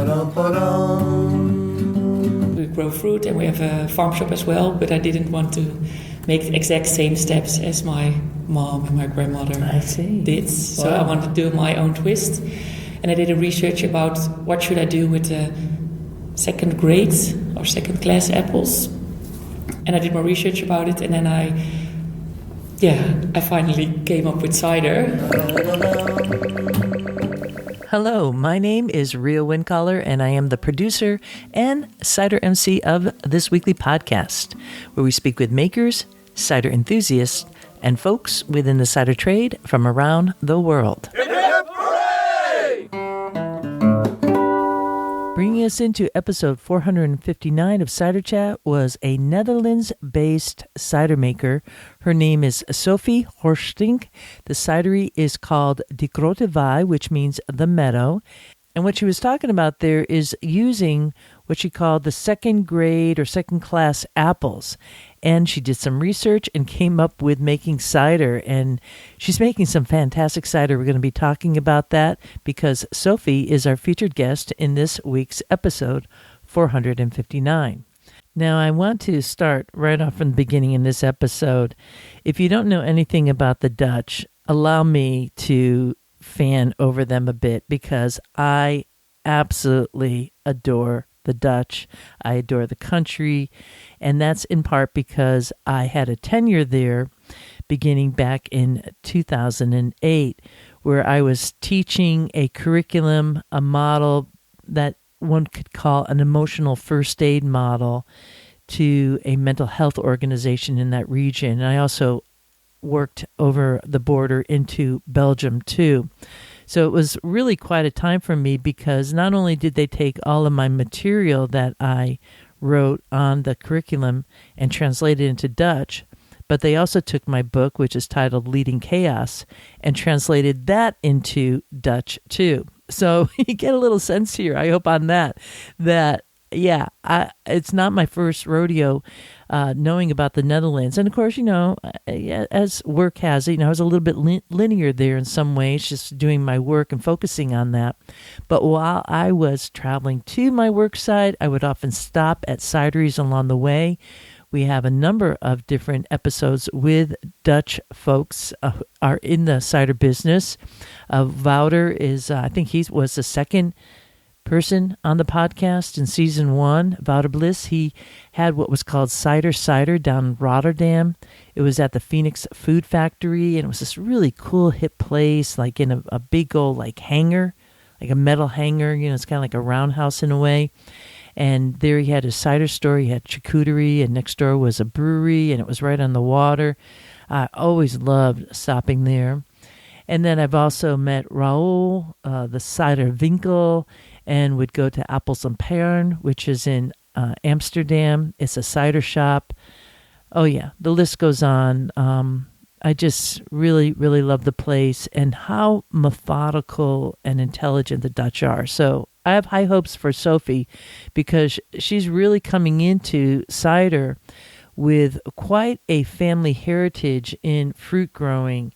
We grow fruit and we have a farm shop as well, but I didn't want to make the exact same steps as my mom and my grandmother did. Wow. So I wanted to do my own twist. And I did a research about what should I do with the second grade or second class apples. And I did more research about it, and then I finally came up with cider. Hello, my name is Ria Wincaller, and I am the producer and cider MC of this weekly podcast, where we speak with makers, cider enthusiasts, and folks within the cider trade from around the world. Hip, hip, hooray! Bringing us into episode 459 of Cider Chat was a Netherlands-based cider maker. Her name is Sophie Horstink. The cidery is called De Groote Wei, which means the meadow. And what she was talking about there is using what she called the second grade or second class apples. And she did some research and came up with making cider. And she's making some fantastic cider. We're going to be talking about that because Sophie is our featured guest in this week's episode 459. Now, I want to start right off from the beginning in this episode. If you don't know anything about the Dutch, allow me to fan over them a bit because I absolutely adore the Dutch. I adore the country, and that's in part because I had a tenure there beginning back in 2008 where I was teaching a curriculum, a model that one could call an emotional first aid model to a mental health organization in that region. And I also worked over the border into Belgium too. So it was really quite a time for me because not only did they take all of my material that I wrote on the curriculum and translated it into Dutch, but they also took my book, which is titled Leading Chaos, and translated that into Dutch too. So you get a little sense here, I hope on that it's not my first rodeo knowing about the Netherlands. And of course, as work has it, I was a little bit linear there in some ways, just doing my work and focusing on that. But while I was traveling to my work site, I would often stop at cideries along the way. We have a number of different episodes with Dutch folks are in the cider business. Wouter is, I think he was the second person on the podcast in season 1, Wouter Bliss. He had what was called Cider down in Rotterdam. It was at the Phoenix Food Factory, and it was this really cool hip place, like in a big old hangar, like a metal hangar. It's kind of like a roundhouse in a way. And there he had his cider store. He had charcuterie, and next door was a brewery, and it was right on the water. I always loved stopping there. And then I've also met Raoul, the cider winkel, and would go to Appels en Pears, which is in Amsterdam. It's a cider shop. Oh yeah, the list goes on. I just really, really love the place and how methodical and intelligent the Dutch are. So I have high hopes for Sophie because she's really coming into cider with quite a family heritage in fruit growing.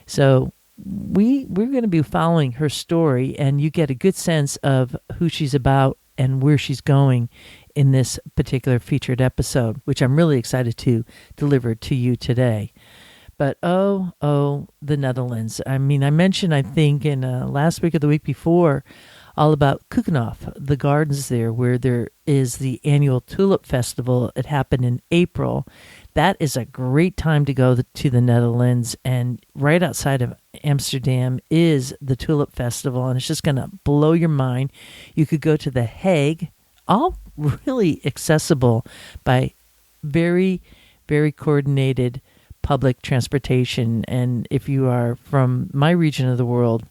So we're going to be following her story, and you get a good sense of who she's about and where she's going in this particular featured episode, which I'm really excited to deliver to you today. But the Netherlands. I mean, I mentioned, I think, in last week or the week before, all about Keukenhof, the gardens there, where there is the annual Tulip Festival. It happened in April. That is a great time to go to the Netherlands, and right outside of Amsterdam is the Tulip Festival, and it's just going to blow your mind. You could go to The Hague, all really accessible by very, very coordinated public transportation. And if you are from my region of the world,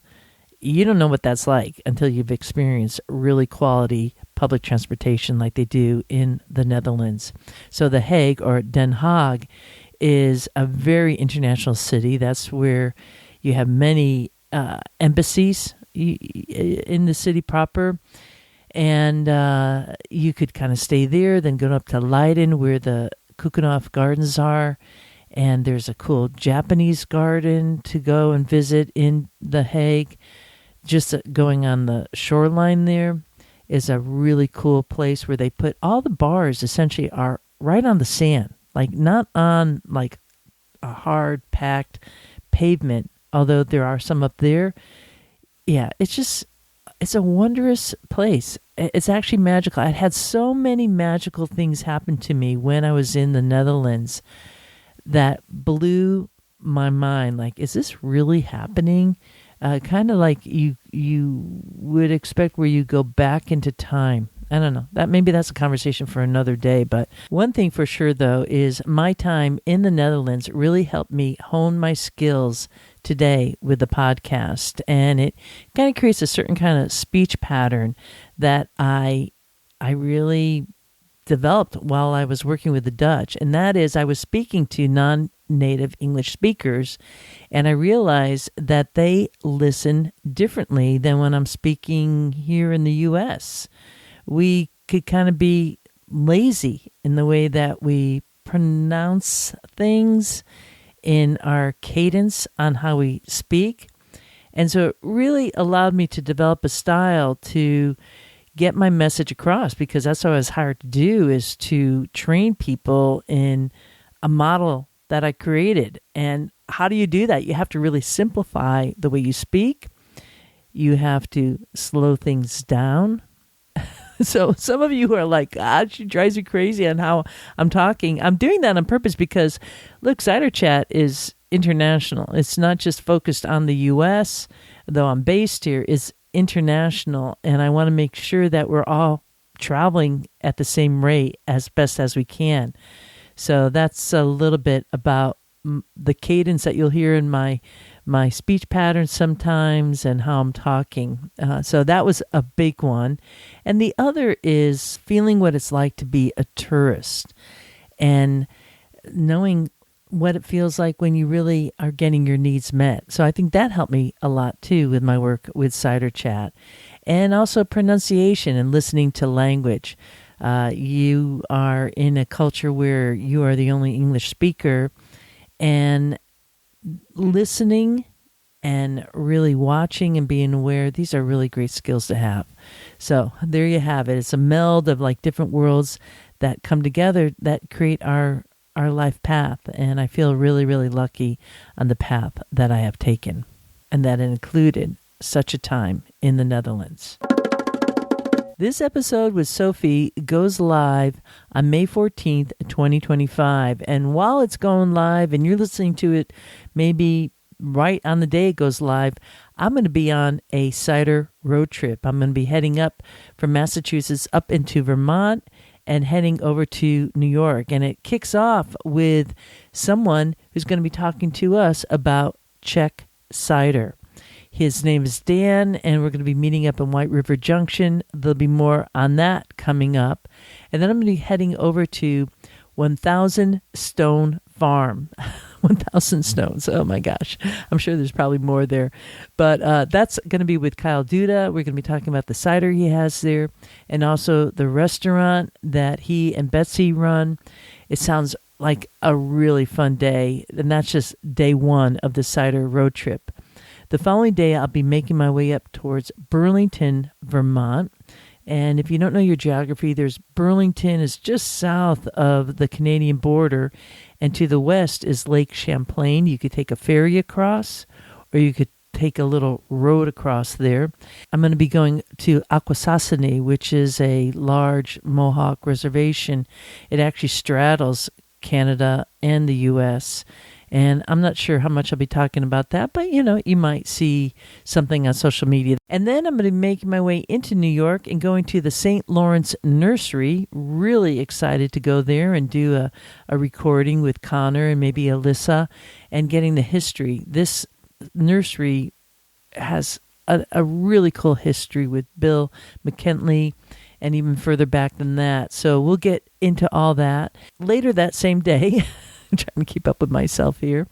you don't know what that's like until you've experienced really quality public transportation like they do in the Netherlands. So The Hague, or Den Haag, is a very international city. That's where you have many embassies in the city proper. And you could kind of stay there, then go up to Leiden where the Keukenhof Gardens are. And there's a cool Japanese garden to go and visit in The Hague, just going on the shoreline there. is a really cool place where they put all the bars essentially are right on the sand, like not on like a hard packed pavement, although there are some up there. Yeah, it's a wondrous place. It's actually magical. I'd had so many magical things happen to me when I was in the Netherlands that blew my mind. Like, is this really happening? Kind of like you would expect, where you go back into time. I don't know. Maybe that's a conversation for another day. But one thing for sure, though, is my time in the Netherlands really helped me hone my skills today with the podcast. And it kind of creates a certain kind of speech pattern that I really developed while I was working with the Dutch. And that is, I was speaking to non-native English speakers, and I realized that they listen differently than when I'm speaking here in the U.S. We could kind of be lazy in the way that we pronounce things, in our cadence on how we speak. And so it really allowed me to develop a style to get my message across, because that's what I was hired to do, is to train people in a model that I created. And how do you do that? You have to really simplify the way you speak. You have to slow things down. So some of you who are like, God, she drives you crazy on how I'm talking. I'm doing that on purpose because, look, Cider Chat is international. It's not just focused on the U.S., though I'm based here. It's international, and I want to make sure that we're all traveling at the same rate as best as we can. So that's a little bit about the cadence that you'll hear in my speech patterns sometimes, and how I'm talking. So that was a big one. And the other is feeling what it's like to be a tourist, and knowing what it feels like when you really are getting your needs met. So I think that helped me a lot too with my work with Cider Chat. And also pronunciation and listening to language. You are in a culture where you are the only English speaker, and listening and really watching and being aware, these are really great skills to have. So there you have it. It's a meld of like different worlds that come together that create our life path. And I feel really, really lucky on the path that I have taken, and that it included such a time in the Netherlands. This episode with Sophie goes live on May 14th, 2025. And while it's going live and you're listening to it maybe right on the day it goes live, I'm going to be on a cider road trip. I'm going to be heading up from Massachusetts up into Vermont and heading over to New York. And it kicks off with someone who's going to be talking to us about Czech cider. His name is Dan, and we're going to be meeting up in White River Junction. There'll be more on that coming up. And then I'm going to be heading over to 1,000 Stone Farm. 1,000 stones. Oh my gosh. I'm sure there's probably more there. But that's going to be with Kyle Duda. We're going to be talking about the cider he has there, and also the restaurant that he and Betsy run. It sounds like a really fun day. And that's just day one of the cider road trip. The following day, I'll be making my way up towards Burlington, Vermont. And if you don't know your geography, Burlington is just south of the Canadian border, and to the west is Lake Champlain. You could take a ferry across, or you could take a little road across there. I'm going to be going to Akwesasne, which is a large Mohawk reservation. It actually straddles Canada and the U.S., and I'm not sure how much I'll be talking about that, but, you might see something on social media. And then I'm going to be making my way into New York and going to the St. Lawrence Nursery. Really excited to go there and do a recording with Connor and maybe Alyssa, and getting the history. This nursery has a really cool history with Bill McKinley, and even further back than that. So we'll get into all that later that same day. I'm trying to keep up with myself here.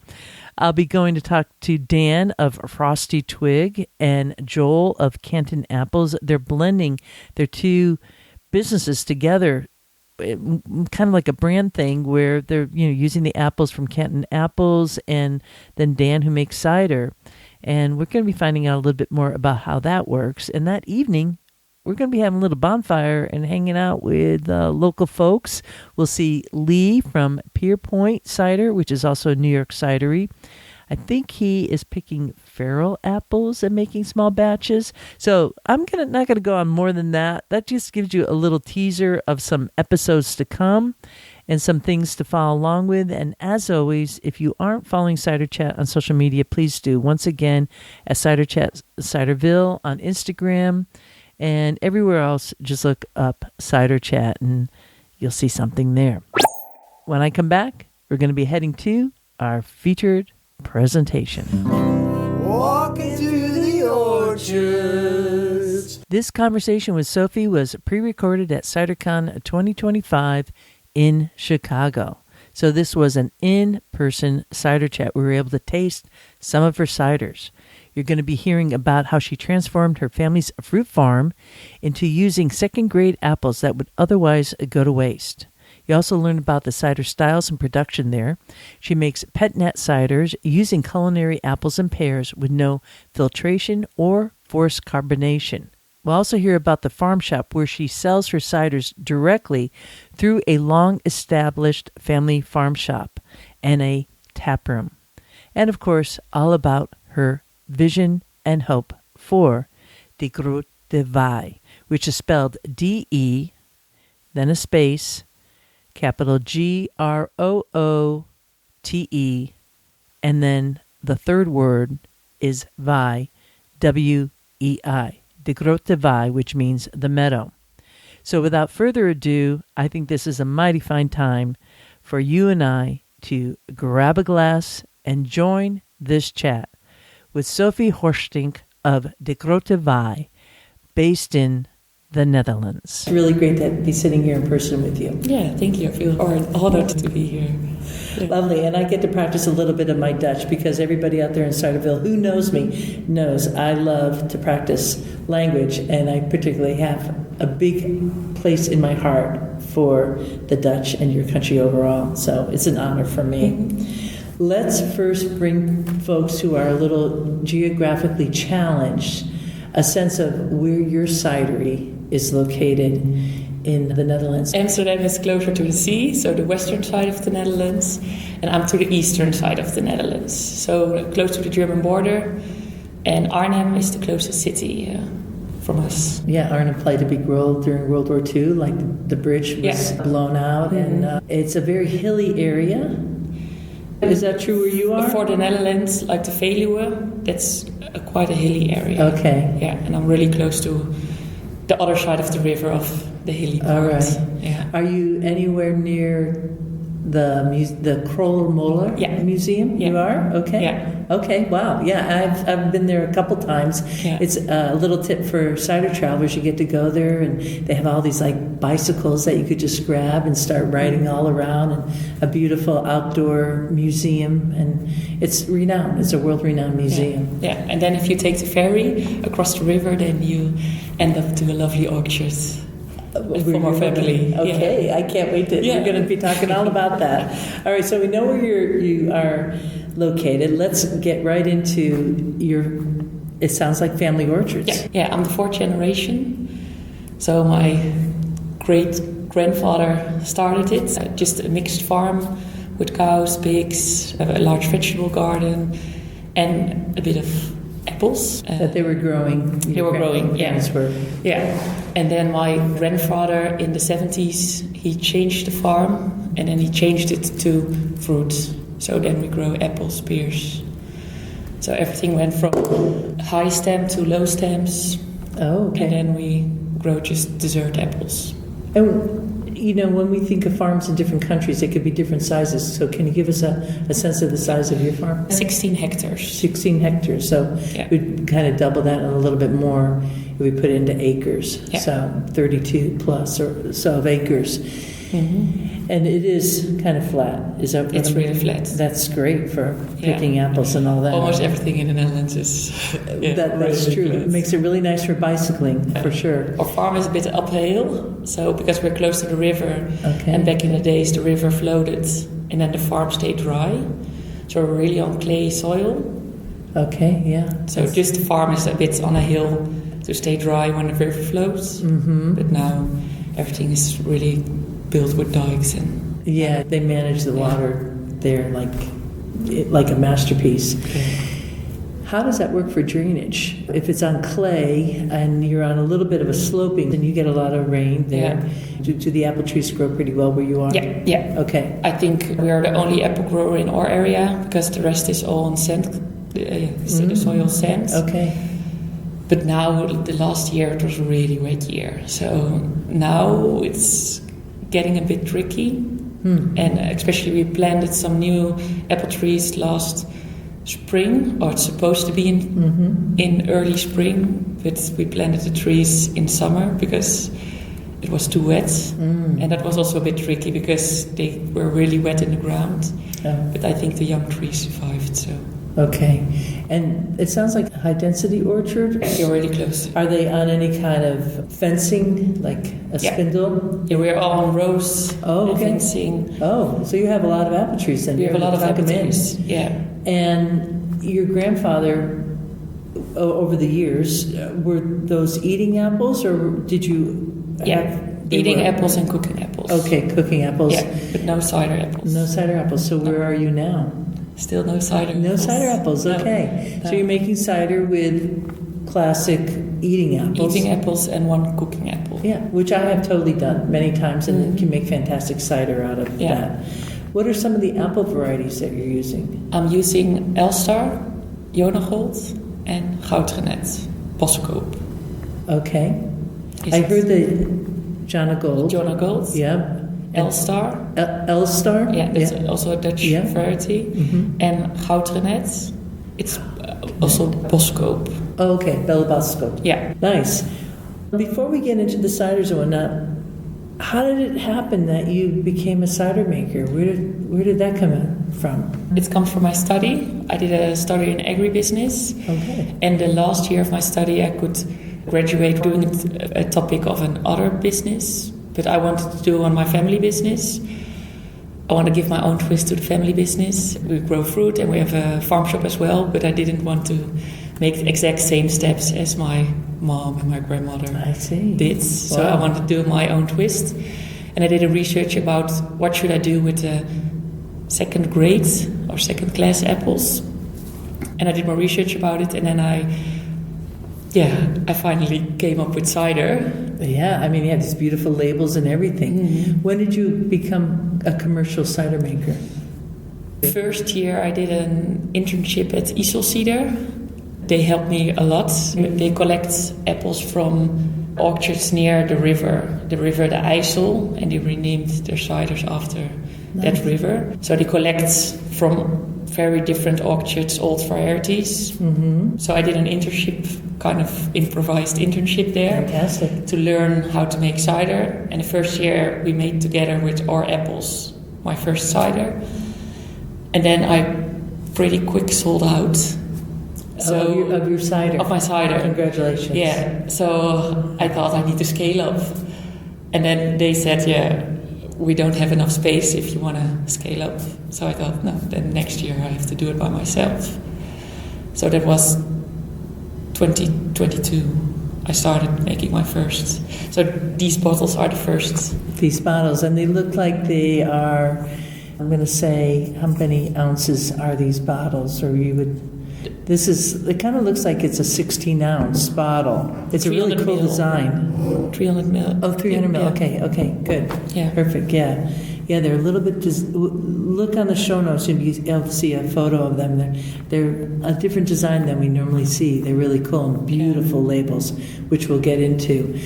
I'll be going to talk to Dan of Frosty Twig and Joel of Canton Apples. They're blending their two businesses together, kind of like a brand thing, where they're using the apples from Canton Apples, and then Dan, who makes cider. And we're going to be finding out a little bit more about how that works. And that evening, we're going to be having a little bonfire and hanging out with local folks. We'll see Lee from Pierpoint Cider, which is also a New York cidery. I think he is picking feral apples and making small batches. So I'm not going to go on more than that. That just gives you a little teaser of some episodes to come and some things to follow along with. And as always, if you aren't following Cider Chat on social media, please do. Once again, at Cider Chat Ciderville on Instagram and everywhere else, just look up Cider Chat and you'll see something there. When I come back, we're going to be heading to our featured presentation. Walking through the orchards. This conversation with Sophie was pre-recorded at CiderCon 2025 in Chicago. So this was an in-person cider chat. We were able to taste some of her ciders. You're going to be hearing about how she transformed her family's fruit farm into using second-grade apples that would otherwise go to waste. You also learn about the cider styles and production there. She makes pet-nat ciders using culinary apples and pears with no filtration or forced carbonation. We'll also hear about the farm shop where she sells her ciders directly through a long-established family farm shop and a tap room. And, of course, all about her vision and hope for the Groote Wei, which is spelled D-E, then a space, capital Groote, and then the third word is Wei, W-E-I, the Groote Wei, which means the meadow. So without further ado, I think this is a mighty fine time for you and I to grab a glass and join this chat with Sophie Horstink of the Groote Wei, based in the Netherlands. It's really great to be sitting here in person with you. Yeah, thank you. I feel honored to be here. Yeah. Lovely. And I get to practice a little bit of my Dutch because everybody out there in Ciderville who knows me knows I love to practice language, and I particularly have a big place in my heart for the Dutch and your country overall. So it's an honor for me. Mm-hmm. Let's first bring folks who are a little geographically challenged a sense of where your cidery is located in the Netherlands. Amsterdam is closer to the sea, so the western side of the Netherlands, and I'm to the eastern side of the Netherlands, so close to the German border, and Arnhem is the closest city from us. Yeah, Arnhem played a big role during World War II, like the bridge was blown out, and it's a very hilly area. Is that true where you are? For the Netherlands, like the Veluwe, that's quite a hilly area. Okay. Yeah, and I'm really close to the other side of the river of the hilly part. All right. Yeah. Are you anywhere near the Krollermoller Museum? Yeah. You are? Okay. Yeah. Okay, wow. Yeah, I've been there a couple times. Yeah. It's a little tip for cider travelers. You get to go there, and they have all these like bicycles that you could just grab and start riding all around, and a beautiful outdoor museum, and it's renowned. It's a world-renowned museum. Yeah, and then if you take the ferry across the river, then you end up to a lovely orchard. For our family. Okay, yeah. I can't wait to. We're going to be talking all about that. All right, so we know where you are located. Let's get right into your. It sounds like family orchards. Yeah, I'm the fourth generation. So my great grandfather started it. Just a mixed farm with cows, pigs, a large vegetable garden, and a bit of apples. That they were growing. They were growing, yeah. Yeah. And then my grandfather in the 70s, he changed the farm, and then he changed it to fruits. So then we grow apples, pears. So everything went from high stem to low stems. Oh, okay. And then we grow just dessert apples. And you know, when we think of farms in different countries, they could be different sizes. So can you give us a sense of the size of your farm? 16 hectares. 16 hectares. So we'd kind of double that and a little bit more if we put it into acres. Yeah. So 32 plus or so of acres. Mm-hmm. And it is kind of flat. Is that It's really flat. That's great for picking apples and all that. Almost everything in the Netherlands is that's really true. flat. It makes it really nice for bicycling, for sure. Our farm is a bit uphill, so because we're close to the river, and back in the days the river floated, and then the farm stayed dry, so we're really on clay soil. Okay, yeah. So just the farm is a bit on a hill, to stay dry when the river flows. Mm-hmm. But now everything is really built with dikes and Yeah, they manage the water there like a masterpiece. yeah. How does that work for drainage? If it's on clay and you're on a little bit of a sloping, then you get a lot of rain there. Do the apple trees grow pretty well where you are? Yeah. Okay. I think we are the only apple grower in our area because the rest is all on sand, the soil sand. Okay. But now, the last year, it was a really wet year. So now it's getting a bit tricky. And especially we planted some new apple trees last spring, or it's supposed to be in early spring, but we planted the trees in summer because it was too wet. And that was also a bit tricky because they were really wet in the ground. But I think the young trees survived, so... Okay. And it sounds like a high-density orchard. You're really close. Are they on any kind of fencing, like a spindle? Yeah, we're all on rows. Oh, okay. Fencing. Oh, so you have a lot of apple trees then. We have a lot of apple trees, yeah. And your grandfather, over the years, were those eating apples, or did you have... Eating apples and cooking apples. Okay, cooking apples. Yeah, but no cider apples. No cider apples. So where are you now? Still no cider apples. No cider apples, okay. No. So you're making cider with classic eating apples. Eating apples and one cooking apple. Yeah, which I have totally done many times, and you can make fantastic cider out of that. What are some of the apple varieties that you're using? I'm using Elstar, Jonagold, and Goudrenet, Boskoop. Okay. I heard the Jonagold. Jonagold. Yeah. Elstar. Elstar? Yeah, that's also a Dutch variety. And Goudrenet, it's also Boskoop. Oh, okay, Boskoop. Yeah. Nice. Before we get into the ciders and whatnot, how did it happen that you became a cider maker? Where did that come from? It comes from my study. I did a study in agribusiness. Okay. And the last year of my study, I could graduate doing a topic of an other business. But I wanted to do on my family business. I want to give my own twist to the family business. We grow fruit and we have a farm shop as well, but I didn't want to make the exact same steps as my mom and my grandmother did. So I wanted to do my own twist. And I did a research about what should I do with the second grade or second class apples. And I did more research about it, and then I finally came up with cider. Yeah, I mean, you had these beautiful labels and everything. When did you become a commercial cider maker? The first year I did an internship at Cider. They helped me a lot. They collect apples from orchards near the river the IJssel, and they renamed their ciders after that river. So they collect from very different orchards, old varieties. So I did an internship, kind of improvised internship there. Fantastic. To learn how to make cider. And the first year we made together with our apples, my first cider. And then I pretty quick sold out. Of your cider? Of my cider. Congratulations. Yeah. So I thought I need to scale up. And then they said, we don't have enough space if you want to scale up. So I thought, no, then next year I have to do it by myself. So that was 2022. I started making my first. So these bottles are the first. These bottles, and they look like they are, I'm going to say, how many ounces are these bottles? Or you would... it kind of looks like it's a 16-ounce bottle. It's a really cool design. 300 ml. Oh, 300 ml. Okay, good. Yeah. Perfect, yeah. Yeah, they're a little bit... look on the show notes and you'll see a photo of them. They're a different design than we normally see. They're really cool and beautiful labels, which we'll get into.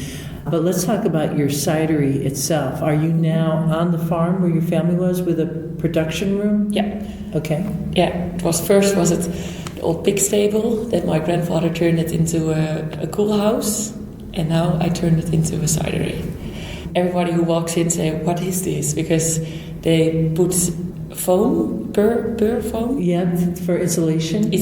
But let's talk about your cidery itself. Are you now on the farm where your family was with a production room? Yeah. Okay. Yeah, it was the old pig stable, then my grandfather turned it into a cool house, and now I turned it into a cidery. Everybody who walks in say, what is this? Because they put foam, per foam. Yeah, for insulation.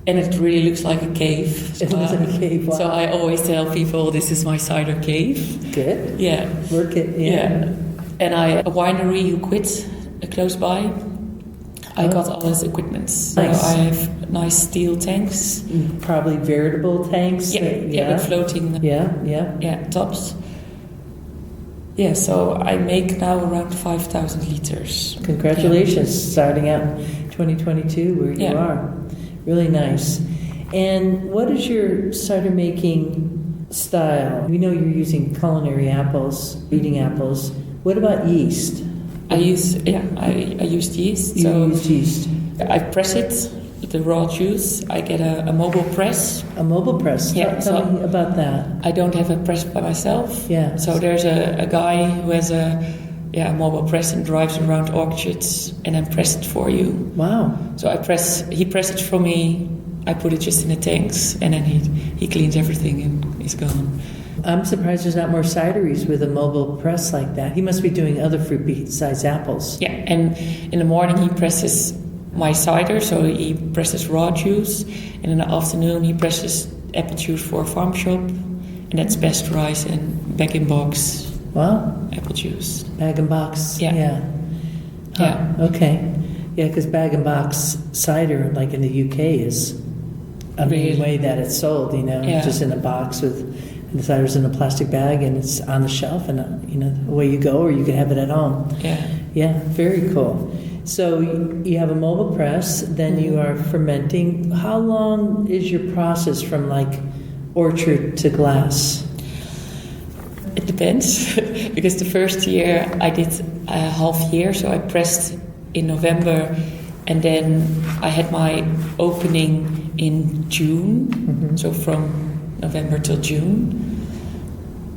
And it really looks like a cave. It looks like a cave, wow. So I always tell people, this is my cider cave. Good. Yeah. Work it, yeah. And a winery who quit close by, I got all this equipment. So Nice. I have nice steel tanks. Probably veritable tanks. With floating tops. Yeah, so I make now around 5,000 liters. Congratulations, starting out 2022 where you Yeah. are. Really nice. And what is your cider making style? We know you're using culinary apples, eating apples. What about yeast? I used yeast. You use yeast. I press it, the raw juice. I get a mobile press. A mobile press. Yeah, Tell me about that. I don't have a press by myself. Yeah. So there's a guy who has a mobile press and drives around orchards and then press it for you. Wow. So he presses it for me. I put it just in the tanks and then he cleans everything and he's gone. I'm surprised there's not more cideries with a mobile press like that. He must be doing other fruit besides apples. Yeah, and in the morning he presses my cider, so he presses raw juice, and in the afternoon he presses apple juice for a farm shop, and that's pasteurized and bag-in-box Wow. apple juice. Bag-in-box. Yeah. Yeah. Yeah. Okay. Yeah, because bag-in-box cider, like in the UK, is a main Really? way that it's sold, Yeah. just in a box with the cider's in a plastic bag and it's on the shelf and, away you go, or you can have it at home. Yeah. Yeah, very cool. So you have a mobile press, then you are fermenting. How long is your process from like orchard to glass? It depends, because the first year I did a half year, so I pressed in November, and then I had my opening in June, so from November till June.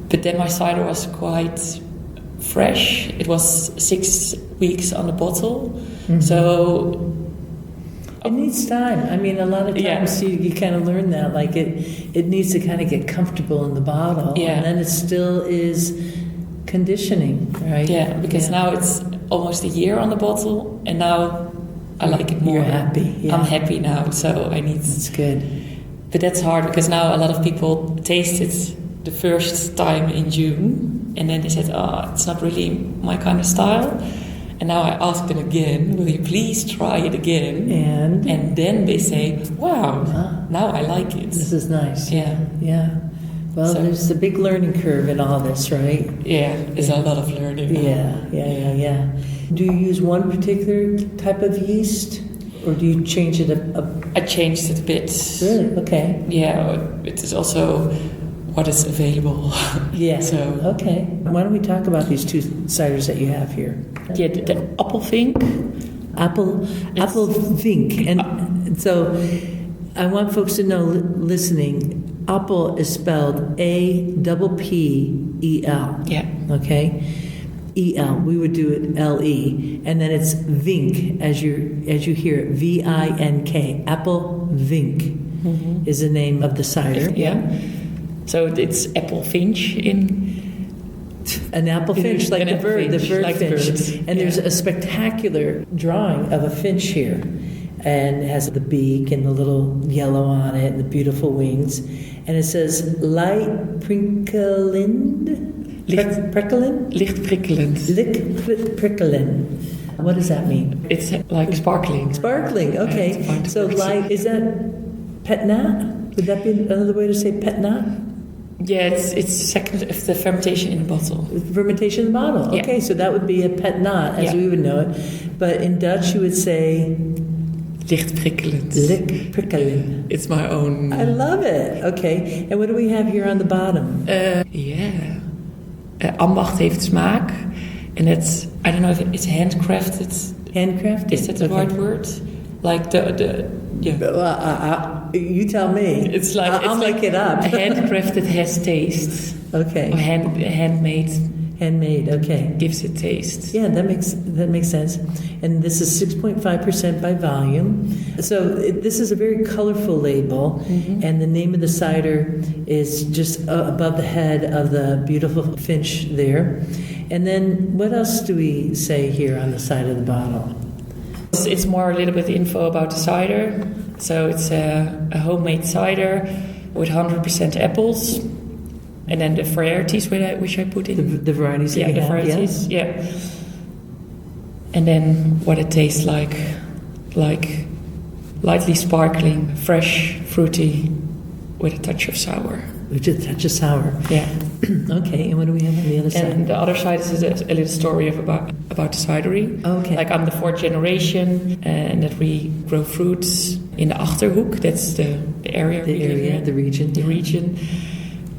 But then my cider was quite fresh. It was 6 weeks on the bottle, so It needs time. I mean, a lot of times you kind of learn that, like it needs to kind of get comfortable in the bottle, and then it still is conditioning, right? Yeah, because now it's almost a year on the bottle, and now I like it more. You're happy. Yeah. I'm happy now, so I need. That's good. But that's hard because now a lot of people taste it the first time in June, and then they said, it's not really my kind of style. And now I ask them again, will you please try it again? And then they say, wow, now I like it. This is nice. Yeah. Yeah. Well, there's a big learning curve in all this, right? Yeah, there's a lot of learning. Yeah. Do you use one particular type of yeast, or do you change it I changed it a bit. Really? Okay. Yeah, it is also what is available. Yeah. So okay. Why don't we talk about these two ciders that you have here? Yeah, the apple Finch. Apple Finch, and so I want folks to know listening. Apple is spelled A-P-P-E-L. Yeah. Okay. E-L. We would do it L-E, and then it's Vink as you hear it. V-I-N-K. Apple Vink is the name of the cider. Yeah. So it's apple Finch in. An apple finch, like the bird, the bird like finch. birds. And there's a spectacular drawing of a finch here, and it has the beak and the little yellow on it and the beautiful wings, and it says light prickelend. Licht prickelend. Licht prickelend. What does that mean? It's like sparkling. Sparkling. Okay. So light, is that pet-nat? Would that be another way to say pet-nat? Yeah, it's second of the fermentation in the bottle. Fermentation in the bottle. Okay, so that would be a pet-nat as we would know it. But in Dutch you would say licht prickelend. Licht prickelend. It's my own. I love it. Okay. And what do we have here on the bottom? Ambacht heeft smaak. And it's, I don't know if it's handcrafted. Handcrafted? Is that the right word? Like you tell me. It's like I'll make it up. Handcrafted has taste. Okay. Or handmade. Handmade. Okay. Gives it taste. Yeah, that makes sense. And this is 6.5% by volume. So this is a very colorful label, and the name of the cider is just above the head of the beautiful finch there. And then what else do we say here on the side of the bottle? It's more a little bit info about the cider. So it's a homemade cider with 100% apples. And then the varieties which I put in. The varieties that you have, varieties, yeah. And then what it tastes like. like lightly sparkling, fresh, fruity, with a touch of sour. With a touch of sour. Yeah. Okay, and what do we have on the other side? And the other side is a little story about the cidery. Okay. Like I'm the 4th generation, and that we grow fruits in the Achterhoek. That's the area. The region. The region.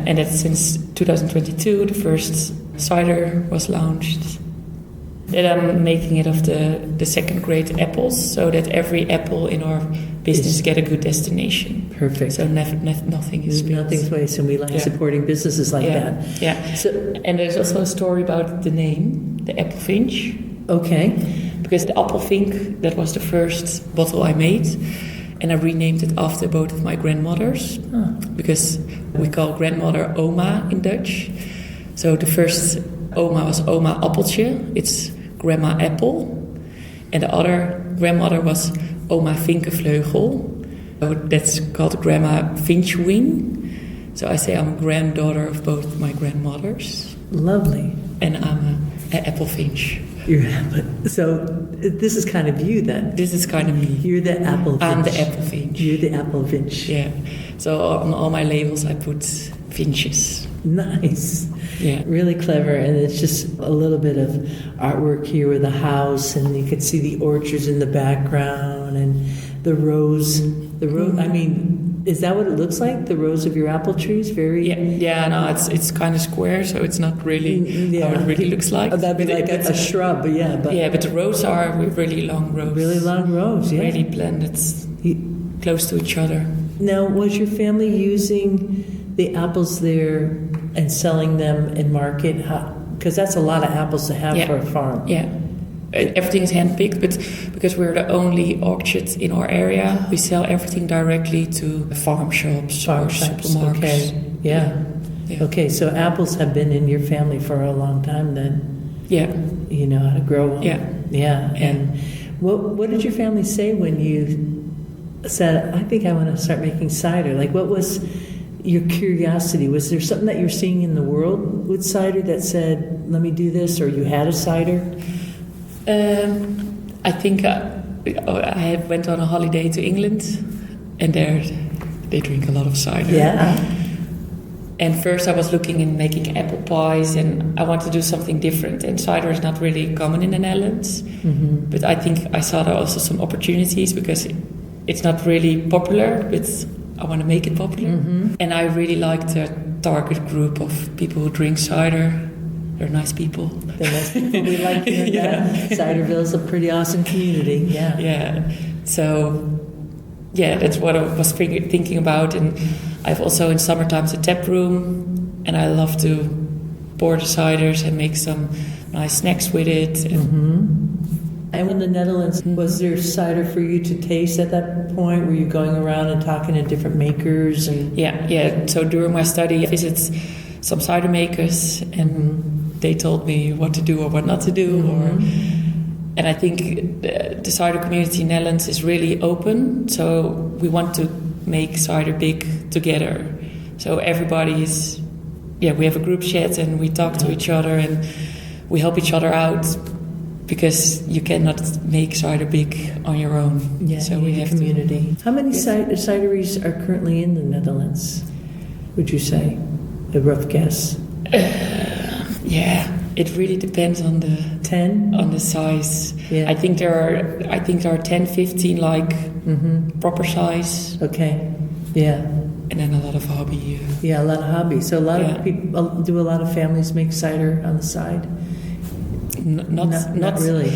And that since 2022, the first cider was launched. That I'm making it of the second grade apples, so that every apple in our business get a good destination. Perfect. So nothing is spilled. Nothing's waste, and we like supporting businesses like that. Yeah. So, and there's also a story about the name, the apple finch. okay. Because the apple fink, that was the first bottle I made, and I renamed it after both of my grandmothers. Because we call grandmother oma in Dutch. So the first oma was oma appeltje, it's grandma apple. And the other grandmother was oma vinkevleugel. So that's called grandma finchwing. So I say I'm a granddaughter of both my grandmothers. Lovely. And I'm an apple finch. So this is kind of you then. This is kind of me. You're the apple finch. I'm the apple finch. You're the apple finch. Yeah. So on all my labels I put finches. Nice. Yeah. Really clever, and it's just a little bit of artwork here with a house, and you could see the orchards in the background and the rows. I mean, is that what it looks like? The rows of your apple trees? Very. Yeah. No, it's kind of square, so it's not really how it really looks like. Oh, that'd be like a shrub, but yeah. But the rows are really long rows. Really long rows, yeah. Really blended, close to each other. Now, was your family using the apples there and selling them in market? Because that's a lot of apples to have for a farm. Yeah. Everything's handpicked, but because we're the only orchard in our area, we sell everything directly to farm shops or supermarkets. Okay. Yeah. Okay, so apples have been in your family for a long time then. Yeah. You know how to grow them. Yeah. And what did your family say when you said, I think I want to start making cider? Like, what was your curiosity? Was there something that you're seeing in the world with cider that said, let me do this, or you had a cider? I think I went on a holiday to England, and there they drink a lot of cider. Yeah. And first I was looking in making apple pies, and I wanted to do something different. And cider is not really common in the Netherlands, but I think I saw there also some opportunities because it's not really popular, but I want to make it popular. And I really like the target group of people who drink cider. They're nice people. They're nice people. We like hearing that. Ciderville's a pretty awesome community. Yeah. Yeah. So, that's what I was thinking about. And I've also in summertime a tap room, and I love to pour the ciders and make some nice snacks with it. And in the Netherlands, was there cider for you to taste at that point? Were you going around and talking to different makers? And Yeah. So during my study, I visited some cider makers, and they told me what to do or what not to do. And I think the cider community in Netherlands is really open. So we want to make cider big together. So everybody's, we have a group chat and we talk to each other and we help each other out. Because you cannot make cider big on your own. So we have community. How many cideries are currently in the Netherlands, would you say? A rough guess. It really depends on the 10 on the size. Yeah. I think there are 10, 15 proper size. Okay. Yeah. And then a lot of hobby. A lot of hobby. So a lot of people do. A lot of families make cider on the side. Not really.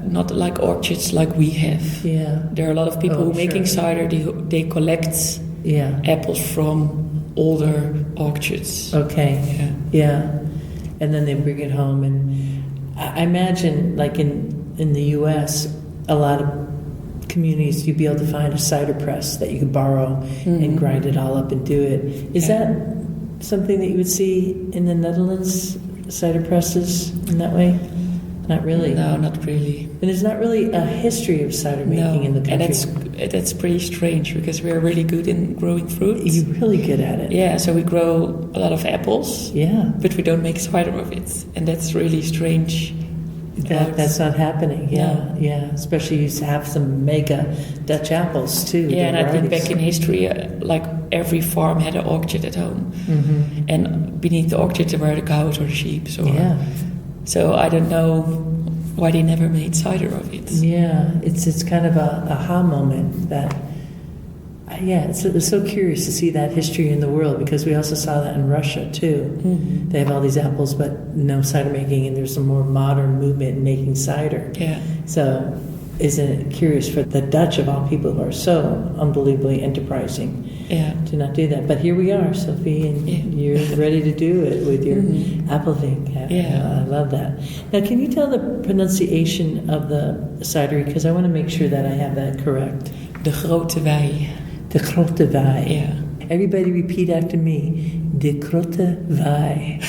Not like orchards like we have. Yeah. There are a lot of people who are making cider. They collect apples from older orchards. Okay. Yeah. And then they bring it home. And I imagine, like in the U.S., a lot of communities, you'd be able to find a cider press that you could borrow and grind it all up and do it. Is that something that you would see in the Netherlands? Cider presses in that way? Not really. No, not really. And there's not really a history of cider making in the country. And that's pretty strange because we're really good in growing fruit. You're really good at it. Yeah, so we grow a lot of apples. Yeah. But we don't make cider of it. And that's really strange That's not happening. Yeah. Especially you have some mega Dutch apples too. Yeah, and I think varieties. back in history, like every farm had an orchard at home, and beneath the orchard there were the cows or the sheep. So I don't know why they never made cider of it. Yeah, it's kind of a aha moment that. It's so curious to see that history in the world, because we also saw that in Russia too. They have all these apples but no cider making, and there's a more modern movement in making cider. Yeah. So isn't it curious for the Dutch, of all people, who are so unbelievably enterprising, to not do that? But here we are, Sophie, and you're ready to do it with your apple thing. I love that. Now, can you tell the pronunciation of the cidery? Because I want to make sure that I have that correct. De Groote Wei. De Groote Wei. Yeah. Everybody repeat after me. De Groote Wei.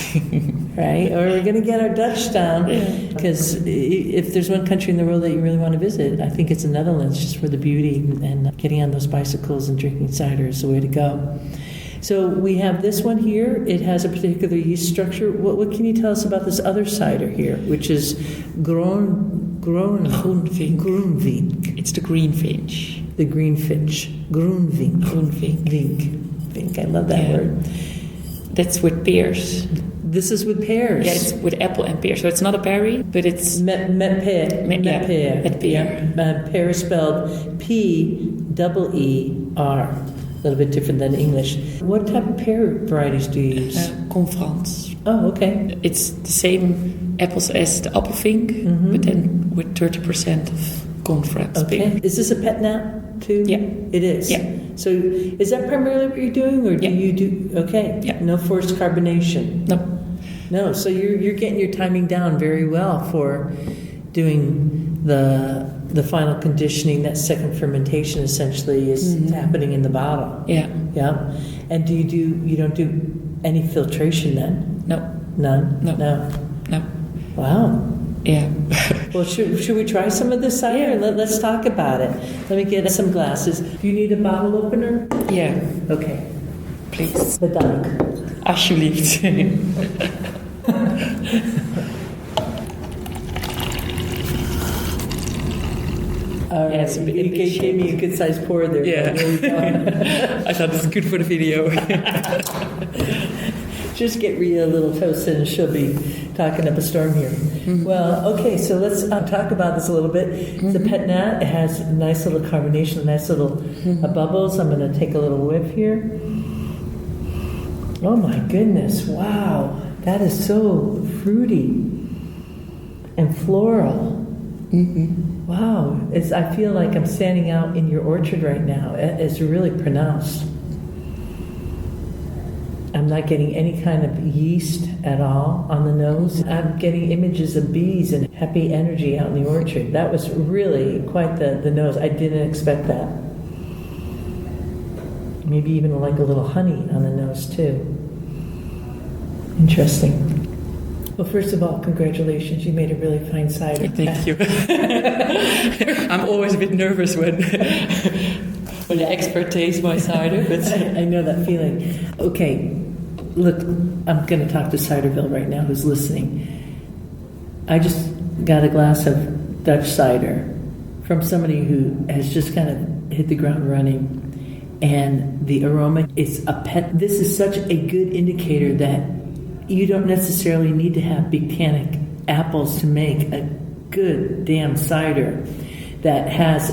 Right? Or we're going to get our Dutch down. Because if there's one country in the world that you really want to visit, I think it's the Netherlands, just for the beauty, and getting on those bicycles and drinking cider is the way to go. So we have this one here. It has a particular yeast structure. What can you tell us about this other cider here, which is Groenvink? It's the green finch. The green finch. Groenvink. Vink. I love that word. That's with pears. This is with pears. Yeah, it's with apple and pear. So it's not a berry, but it's... Met pear. Pear is spelled P-E-E-R. A little bit different than English. What type of pear varieties do you use? Confrans. Oh, okay. It's the same apples as the appelvink, but then with 30% of confrans. Okay. Is this a pet-nat too? Yeah. It is? Yeah. So is that primarily what you're doing, or do you do... Okay. Yeah. No forced carbonation? No. So you're getting your timing down very well for doing the final conditioning. That second fermentation essentially is happening in the bottle. Yeah. And you don't do any filtration then? No. None? No. Wow. Yeah. Well, should we try some of this cider? Let's talk about it. Let me get some glasses. Do you need a bottle opener? Yeah. Okay. Please. Bedankt. Alsjeblieft. All right. Yes, You gave me a good sized pour there. Yeah. There we go. I thought this is good for the video. Just get Rhea a little toasted and she'll be talking up a storm here. Well, okay, so let's talk about this a little bit. The pet-nat, it has a nice little carbonation, nice little bubbles. I'm going to take a little whiff here. Oh my goodness, wow. That is so fruity and floral. Wow, I feel like I'm standing out in your orchard right now. It's really pronounced. I'm not getting any kind of yeast at all on the nose. I'm getting images of bees and happy energy out in the orchard. That was really quite the nose. I didn't expect that. Maybe even like a little honey on the nose too. Interesting. Well, first of all, congratulations. You made a really fine cider. Thank you. I'm always a bit nervous when the expert tastes my cider. But I know that feeling. Okay, look, I'm going to talk to Ciderville right now who's listening. I just got a glass of Dutch cider from somebody who has just kind of hit the ground running. And the aroma is a pet. This is such a good indicator that you don't necessarily need to have big tannic apples to make a good damn cider that has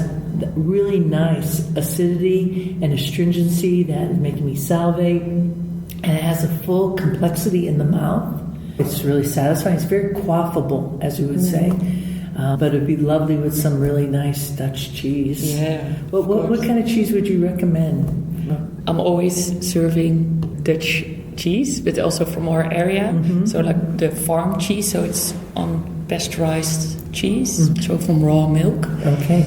really nice acidity and astringency that is making me salivate, and it has a full complexity in the mouth. It's really satisfying. It's very quaffable, as we would say, but it'd be lovely with some really nice Dutch cheese. Yeah. What kind of cheese would you recommend? I'm always serving Dutch cheese, but also from our area. So like the farm cheese, so it's unpasteurized cheese, so from raw milk. Okay.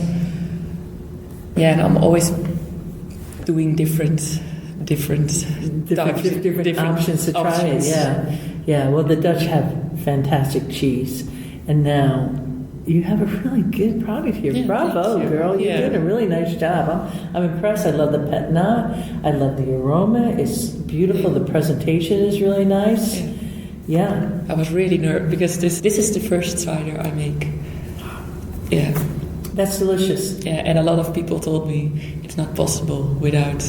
Yeah, and I'm always doing different options to try it. Yeah. Well, the Dutch have fantastic cheese, and now you have a really good product here. Yeah, bravo, girl! You're doing a really nice job. I'm impressed. I love the pet-nat. I love the aroma. It's beautiful. The presentation is really nice. Yeah. I was really nervous because this is the first cider I make. Yeah. That's delicious. Yeah, and a lot of people told me it's not possible without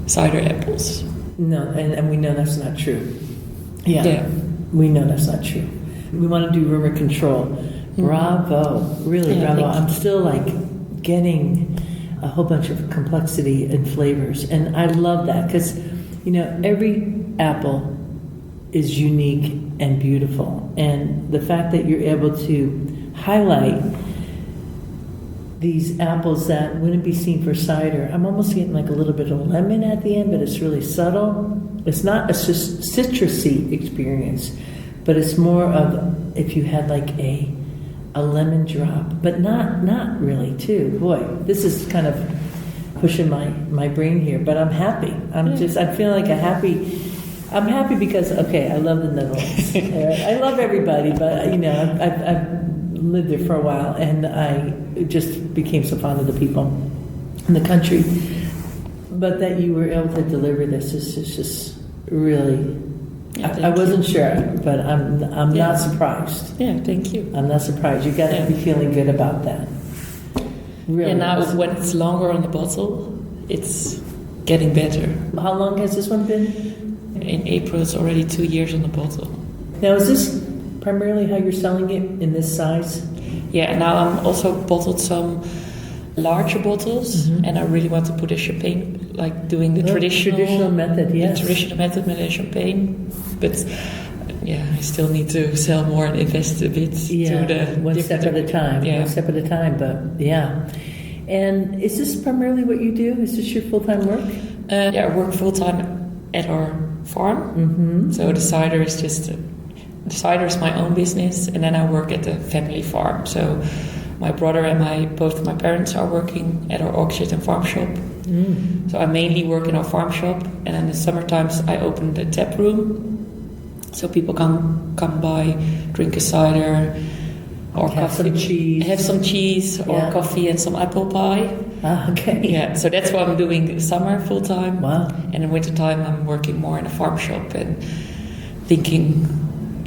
cider apples. No, and we know that's not true. Yeah. Yeah. We know that's not true. We want to do rumor control. Bravo. Really, Yeah, bravo. thank you. I'm still getting a whole bunch of complexity and flavors. And I love that because, every apple is unique and beautiful. And the fact that you're able to highlight these apples that wouldn't be seen for cider. I'm almost getting a little bit of lemon at the end, but it's really subtle. It's not a citrusy experience, but it's more of if you had a lemon drop, but not really too. Boy, this is kind of pushing my brain here, but I'm happy. I'm feeling I'm happy because, I love the Netherlands. I love everybody, but, I've lived there for a while, and I just became so fond of the people in the country. But that you were able to deliver this is just really... I wasn't sure, but I'm not surprised. Yeah, thank you. I'm not surprised. You got to be feeling good about that. Really. And now when it's longer on the bottle, it's getting better. How long has this one been? In April, it's already 2 years on the bottle. Now, is this primarily how you're selling it in this size? Yeah, now I'm also bottled some larger bottles, and I really want to put a champagne, doing the traditional method, yes. The traditional method with a champagne. But I still need to sell more and invest a bit. Yeah, to the one step at a time. Yeah. One step at a time, but yeah. And is this primarily what you do? Is this your full-time work? I work full-time at our farm. So the cider is the cider is my own business, and then I work at the family farm. So my brother and both of my parents are working at our orchard and farm shop. So I mainly work in our farm shop, and in the summer times I open the tap room, so people come by, drink a cider, or have some cheese, or coffee and some apple pie. Okay. Yeah, so that's what I'm doing in the summer full time. Wow. And in winter time I'm working more in a farm shop and thinking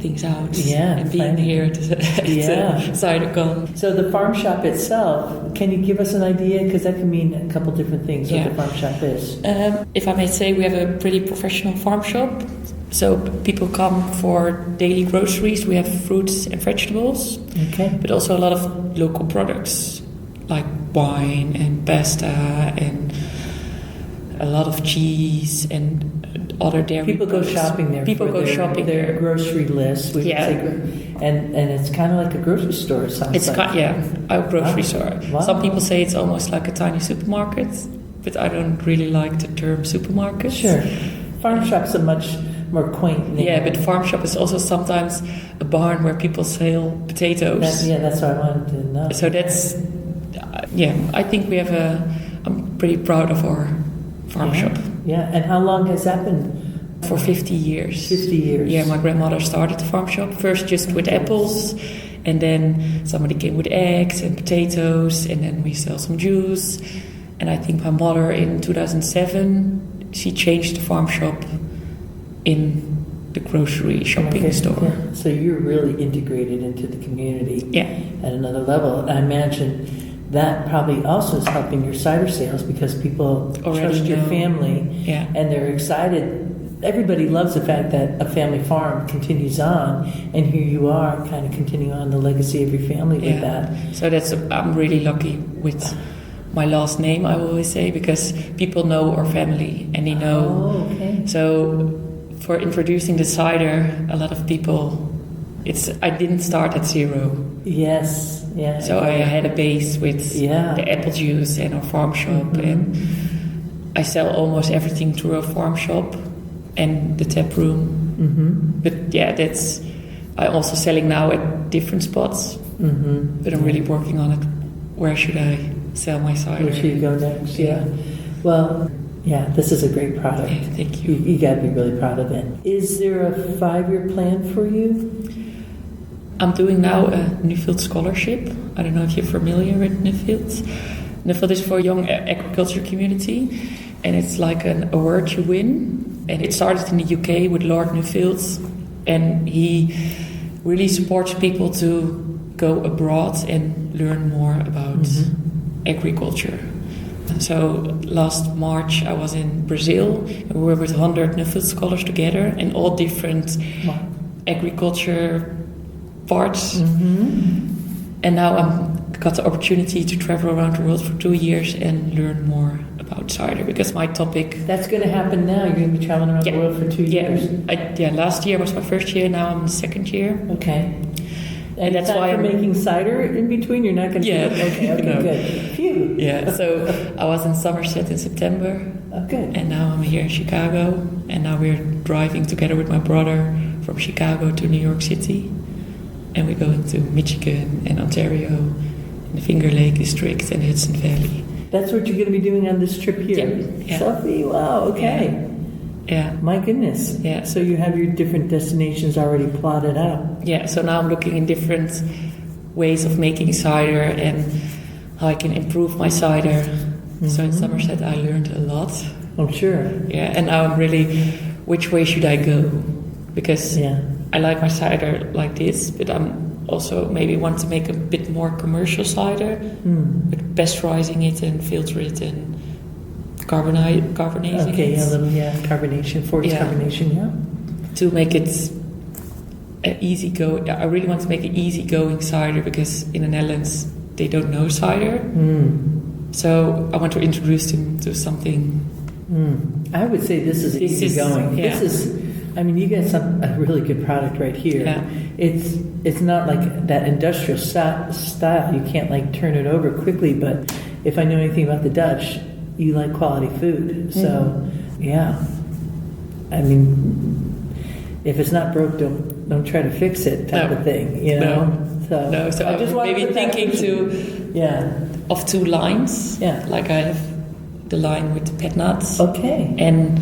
things out. Yeah, and being here to cider con. So the farm shop itself, can you give us an idea? Because that can mean a couple different things. What the farm shop is. If I may say, we have a pretty professional farm shop. So people come for daily groceries. We have fruits and vegetables. Okay. But also a lot of local products like wine and pasta and a lot of cheese and other dairy People go shopping there. People go shopping their there. grocery list. And it's kind of like a grocery store. It sounds our grocery store. Wow. Some people say it's almost like a tiny supermarket, but I don't really like the term supermarket. Sure. Farm shop's a much more quaint name. Yeah, but farm shop is also sometimes a barn where people sell potatoes. That's what I wanted to know. So that's, I think I'm pretty proud of our farm shop. Yeah, and how long has that been? For 50 years. 50 years. Yeah, my grandmother started the farm shop, first just with apples, and then somebody came with eggs and potatoes, and then we sell some juice. And I think my mother in 2007, she changed the farm shop in the grocery shopping store. Yeah. So you're really integrated into the community at another level. I imagine that probably also is helping your cider sales because people trust your family and they're excited. Everybody loves the fact that a family farm continues on, and here you are kind of continuing on the legacy of your family with that. So I'm really lucky with my last name, I always say, because people know our family and they know. Oh, okay. So for introducing the cider, a lot of people, I didn't start at zero. Yes, yeah. So I had a base with the apple juice and our farm shop, and I sell almost everything through our farm shop and the tap room. But I'm also selling now at different spots. But I'm really working on it. Where should I sell my cider? Where should you go next? Yeah. Well, this is a great product. Yeah, thank you. You got to be really proud of it. Is there a 5-year plan for you? I'm doing now a Nuffield scholarship. I don't know if you're familiar with Nuffield. Nuffield is for young agriculture community, and it's like an award you win. And it started in the UK with Lord Nuffield, and he really supports people to go abroad and learn more about agriculture. So last March I was in Brazil, and we were with 100 NUFIL scholars together in all different agriculture parts. And now I've got the opportunity to travel around the world for 2 years and learn more about cider, because my topic... That's going to happen now. You're going to be traveling around the world for 2 years. Last year was my first year, now I'm in the second year. Okay. And that's why I'm making cider in between. You're not going to. Okay, no. good. Phew. Yeah. So I was in Somerset in September. Oh, good. And now I'm here in Chicago, and now we're driving together with my brother from Chicago to New York City, and we're going to Michigan and Ontario, in the Finger Lake District and Hudson Valley. That's what you're going to be doing on this trip here. Yeah. Sophie, wow. Okay. Yeah. My goodness. Yeah. So you have your different destinations already plotted out. Yeah. So now I'm looking in different ways of making cider and how I can improve my cider. So in Somerset I learned a lot. I'm sure. Yeah. And now I'm really, which way should I go? Because I like my cider like this, but I'm also maybe want to make a bit more commercial cider, with pasteurizing it and filter it and carbonating Okay, it. a little carbonation, forced carbonation, to make it easy go. I really want to make an easy going cider, because in the Netherlands they don't know cider. So I want to introduce them to something. I would say this is easy going. Yeah. This is, I mean, you get a really good product right here. Yeah. It's not like that industrial style. You can't like turn it over quickly. But if I know anything about the Dutch, you like quality food. So I mean, if it's not broke, don't try to fix it type of thing, you know. So I just maybe thinking of two lines. Yeah. Like I have the line with the pet-nat. Okay. And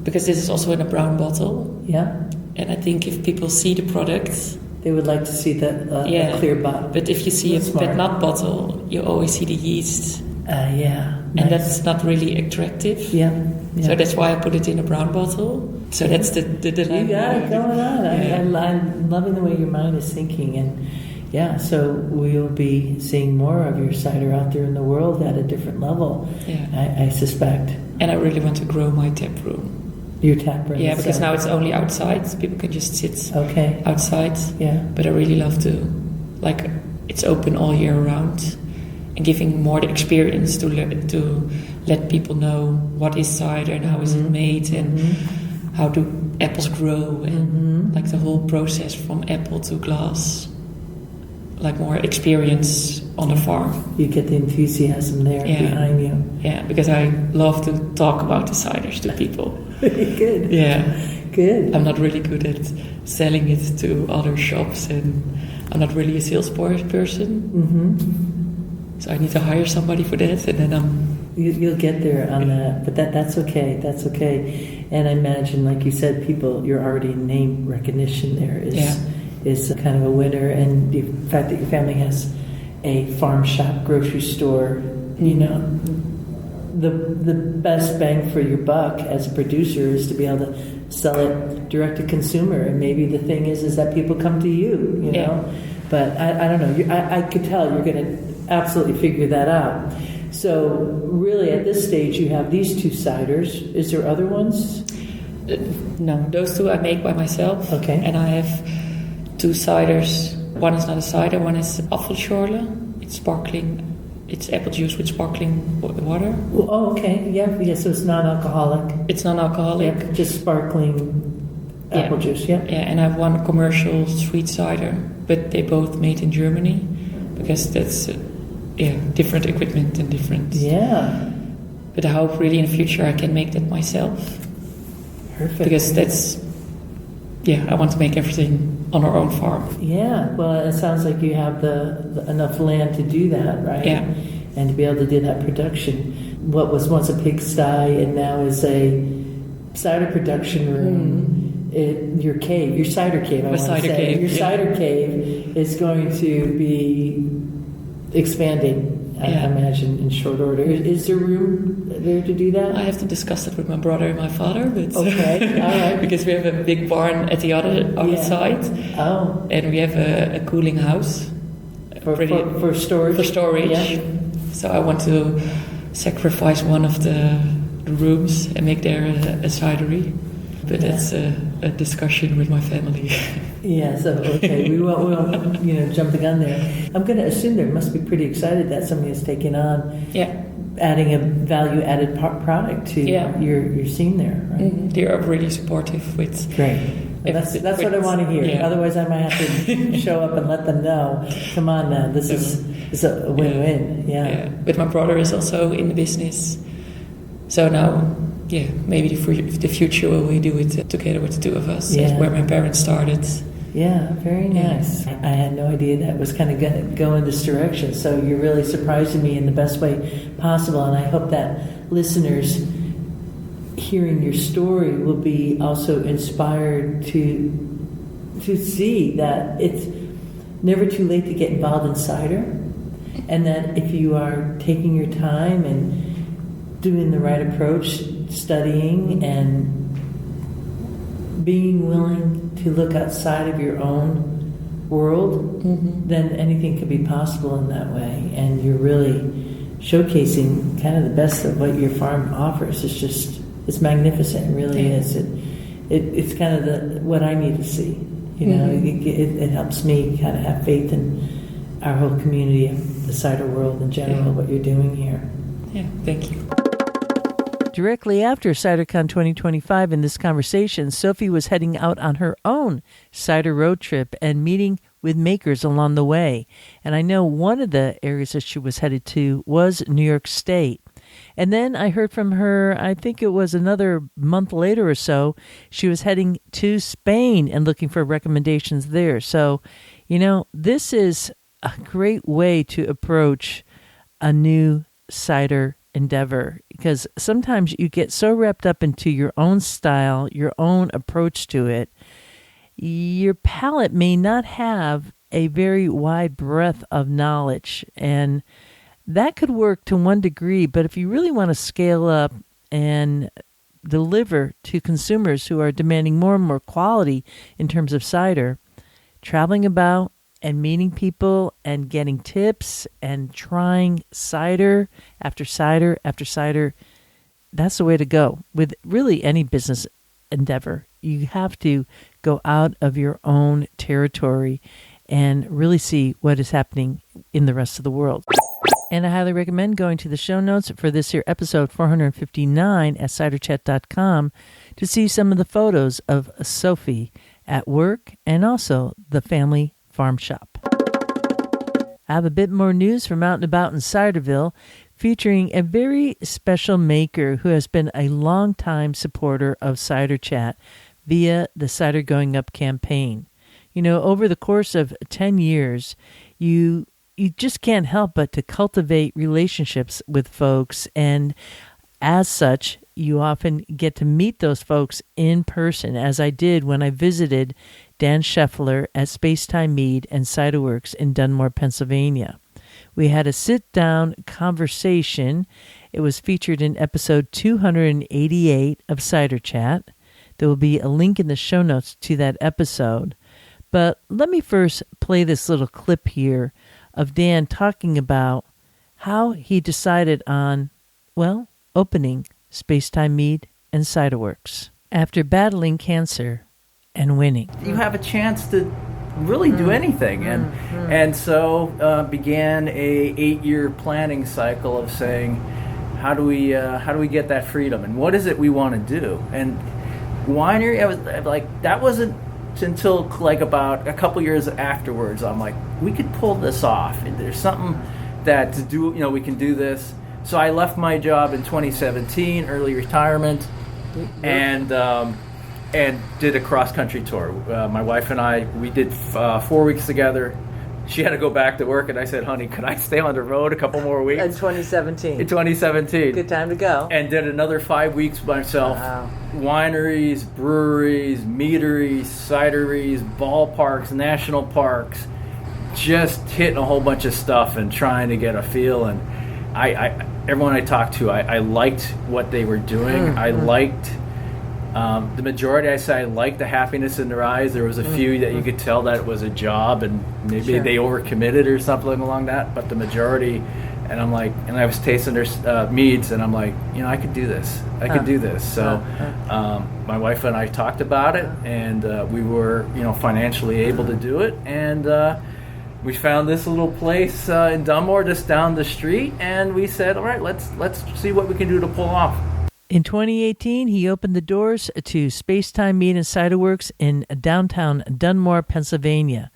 because this is also in a brown bottle. Yeah. And I think if people see the product, they would like to see that a clear bottle. But if you see a pet-nat bottle, you always see the yeast. And that's not really attractive. Yeah. So that's why I put it in a brown bottle. So that's the You got it going on. I'm loving the way your mind is thinking. And so we'll be seeing more of your cider out there in the world at a different level, I suspect. And I really want to grow my tap room. Your tap room. Yeah, because now it's only outside. People can just sit outside. Yeah. But I really love to, like, it's open all year round. And giving more the experience to let people know what is cider and how is it made and how do apples grow and like the whole process from apple to glass, like more experience on the farm. You get the enthusiasm there behind you. Yeah, because I love to talk about the ciders to people. Good. Yeah. Good. I'm not really good at selling it to other shops, and I'm not really a salesperson. So I need to hire somebody for that, and then You'll get there on that, but that's okay. That's okay. And I imagine, like you said, your already name recognition there is kind of a winner, and the fact that your family has a farm shop, grocery store, you know, the best bang for your buck as a producer is to be able to sell it direct to consumer. And maybe the thing is that people come to you, you know. But I don't know. I could tell you're going to absolutely figure that out. So really at this stage you have these two ciders. Is there other ones? No, those two I make by myself. Okay. And I have two ciders. One is not a cider, one is Apfelschorle. It's sparkling. It's apple juice with sparkling water. Oh, okay. Yeah, so it's non-alcoholic. It's non-alcoholic. Yeah, just sparkling apple juice, Yeah, and I have one commercial sweet cider, but they both made in Germany, because that's different equipment and different. Yeah. But I hope really in the future I can make that myself. Perfect. Because that's, I want to make everything on our own farm. Yeah, well, it sounds like you have the enough land to do that, right? Yeah. And to be able to do that production. What was once a pigsty and now is a cider production room. Your cave, your cider cave, I want to say. Your cider cave is going to be expanding I imagine, in short order. Is there room there to do that? I have to discuss it with my brother and my father, but okay, all right. because we have a big barn at the other side, and we have a cooling house for storage. For storage. Yeah. So I want to sacrifice one of the rooms and make there a cidery. But that's a discussion with my family. Yeah, so, okay, we won't jump the gun there. I'm going to assume they must be pretty excited that somebody has taken on adding a value-added product to your scene there, right? Mm-hmm. They are really supportive with... Great. That's what I want to hear. Yeah. Otherwise, I might have to show up and let them know, come on now, this is a win-win. Yeah. But my brother is also in the business. So now... Yeah, maybe the future we do it together with the two of us. That's where my parents started. Yeah, very nice. I had no idea that was kind of going to go in this direction. So you're really surprising me in the best way possible. And I hope that listeners hearing your story will be also inspired to see that it's never too late to get involved in cider. And that if you are taking your time and doing the right approach, studying and being willing to look outside of your own world, then anything could be possible in that way. And you're really showcasing kind of the best of what your farm offers. It's magnificent. It really is. It's kind of what I need to see. It helps me kind of have faith in our whole community of the cider world in general, what you're doing here. Yeah, thank you. Directly after CiderCon 2025 in this conversation, Sophie was heading out on her own cider road trip and meeting with makers along the way. And I know one of the areas that she was headed to was New York State. And then I heard from her, I think it was another month later or so, she was heading to Spain and looking for recommendations there. So, this is a great way to approach a new cider endeavor, because sometimes you get so wrapped up into your own style, your own approach to it, your palate may not have a very wide breadth of knowledge, and that could work to one degree. But if you really want to scale up and deliver to consumers who are demanding more and more quality in terms of cider, traveling about and meeting people and getting tips and trying cider after cider after cider, that's the way to go. With really any business endeavor, you have to go out of your own territory and really see what is happening in the rest of the world. And I highly recommend going to the show notes for this here episode 459 at ciderchat.com to see some of the photos of Sophie at work and also the family farm shop. I have a bit more news from out and about in Ciderville, featuring a very special maker who has been a long-time supporter of Cider Chat via the Cider Going Up campaign. Over the course of 10 years, you just can't help but to cultivate relationships with folks, and as such, you often get to meet those folks in person, as I did when I visited Dan Scheffler at Spacetime Mead and Ciderworks in Dunmore, Pennsylvania. We had a sit-down conversation. It was featured in episode 288 of Cider Chat. There will be a link in the show notes to that episode. But let me first play this little clip here of Dan talking about how he decided on, opening Spacetime Mead and Ciderworks after battling cancer and winning. You have a chance to really do anything, and so began a 8-year planning cycle of saying, how do we get that freedom, and what is it we want to do? And winery, I was like, that wasn't until like about a couple years afterwards. I'm like, we could pull this off. There's something that to do. We can do this. So I left my job in 2017, early retirement, and did a cross-country tour. My wife and I, we did 4 weeks together. She had to go back to work, and I said, honey, could I stay on the road a couple more weeks? In 2017. In 2017. Good time to go. And did another 5 weeks by myself. Wow. Wineries, breweries, meaderies, cideries, ballparks, national parks, just hitting a whole bunch of stuff and trying to get a feel. And everyone I talked to, I liked what they were doing. I liked the majority. I liked the happiness in their eyes. There was a few that you could tell that it was a job and maybe they overcommitted or something along that. But the majority, and I'm like, and I was tasting their meads, and I'm like, I could do this. I could do this. So my wife and I talked about it, and we were, financially able to do it, and we found this little place in Dunmore just down the street, and we said, all right, let's see what we can do to pull off. In 2018, he opened the doors to Spacetime Mead and Cider Works in downtown Dunmore, Pennsylvania.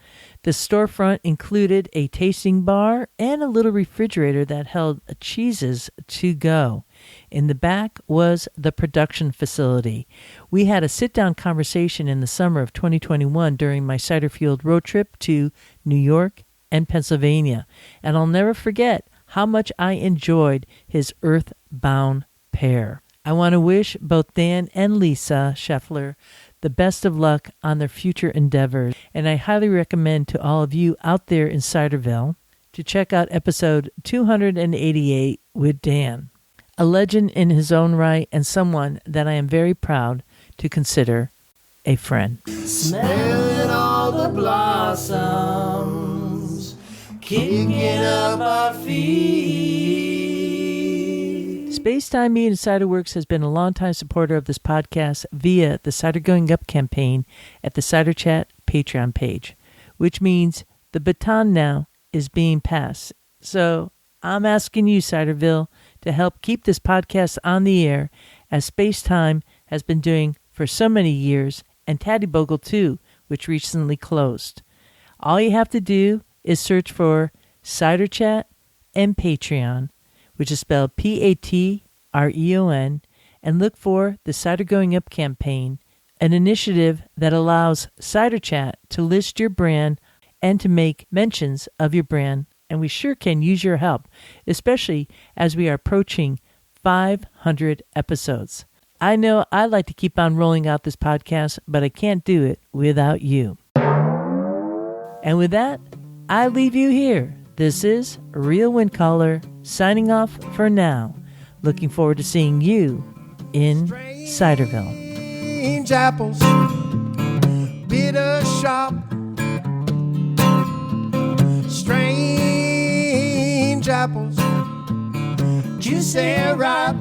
The storefront included a tasting bar and a little refrigerator that held cheeses to go. In the back was the production facility. We had a sit-down conversation in the summer of 2021 during my cider field road trip to New York and Pennsylvania, and I'll never forget how much I enjoyed his earthbound pear. I want to wish both Dan and Lisa Scheffler the best of luck on their future endeavors, and I highly recommend to all of you out there in Ciderville to check out episode 288 with Dan, a legend in his own right and someone that I am very proud to consider a friend. Smelling all the blossoms, kicking up our feet. Spacetime Mead and Cider Works has been a longtime supporter of this podcast via the Cider Going Up campaign at the Cider Chat Patreon page, which means the baton now is being passed. So I'm asking you, Ciderville, to help keep this podcast on the air, as Spacetime has been doing for so many years, and Taddy Bogle too, which recently closed. All you have to do is search for Cider Chat and Patreon, which is spelled Patreon, and look for the Cider Going Up campaign, an initiative that allows Cider Chat to list your brand and to make mentions of your brand, and we sure can use your help, especially as we are approaching 500 episodes. I know I like to keep on rolling out this podcast, but I can't do it without you. And with that, I leave you here. This is Real Windcaller signing off for now. Looking forward to seeing you in Ciderville. Strange apples, bitter sharp. Strange apples, juicy and ripe.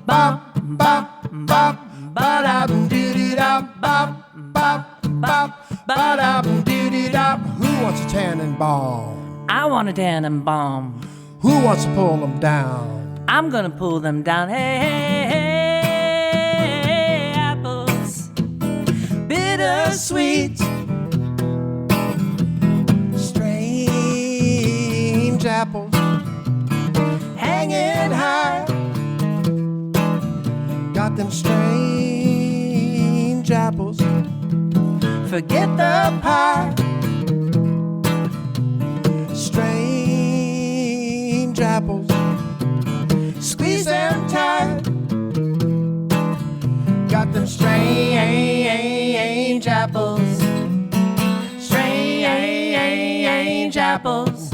Bop, bop, bop, ba-da-doo-doo-da, bop, bop, bop, ba-da-doo-doo-da. Who wants a tannenbaum? I want a tannenbaum. Who wants to pull them down? I'm gonna pull them down. Hey, hey, hey, apples, bittersweet. Strange apples, hanging high. Got them strange apples. Forget the pie. Strange apples, squeeze them tight. Got them strange apples. Strange apples.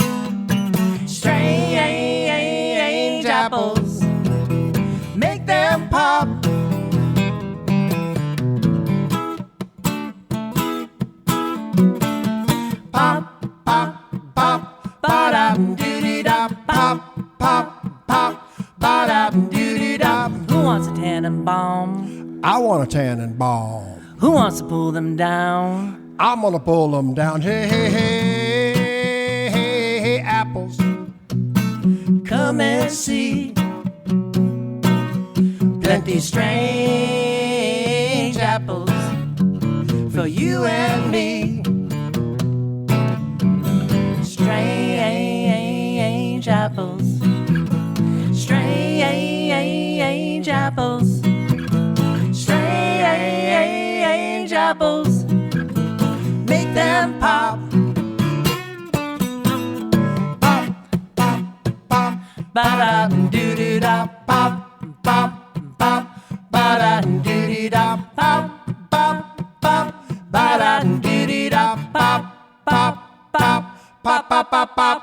Strange apples. Make them pop. Pop, pop, pop, ba-da-doo-doo-da, pop, pop, pop, ba-da-doo-doo-da. Who wants a tannenbaum? I want a tannenbaum. Who wants to pull them down? I'm gonna pull them down. Hey, hey, hey, hey, hey, apples, come and see. Plenty strange apples for you and me. Strange apples, strange apples, strange apples. Make them pop. Pop, pop, pop, ba-da-doo-doo-da, pop, pop, pop, ba-da-doo-doo-da, pop. pop, pop, pop, pop.